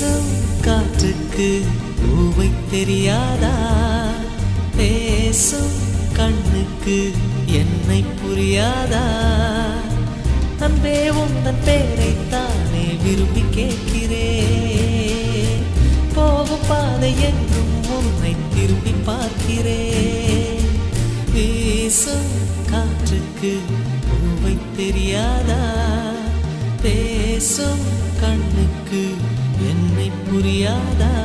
வீசும் காற்றுக்கு பூவை தெரியாதா? பேசும் கண்ணுக்கு என்னை புரியாதா? அன்பே உந்தன் பேரைத்தானே விரும்பி கேட்கிறேன். போகும் பாதை எங்கும் உன்னை திரும்பி பார்க்கிறேன். வீசும் காற்றுக்கு பூவை தெரியாதா? பேசும் கண்ணுக்கு என்னை புரியாதா?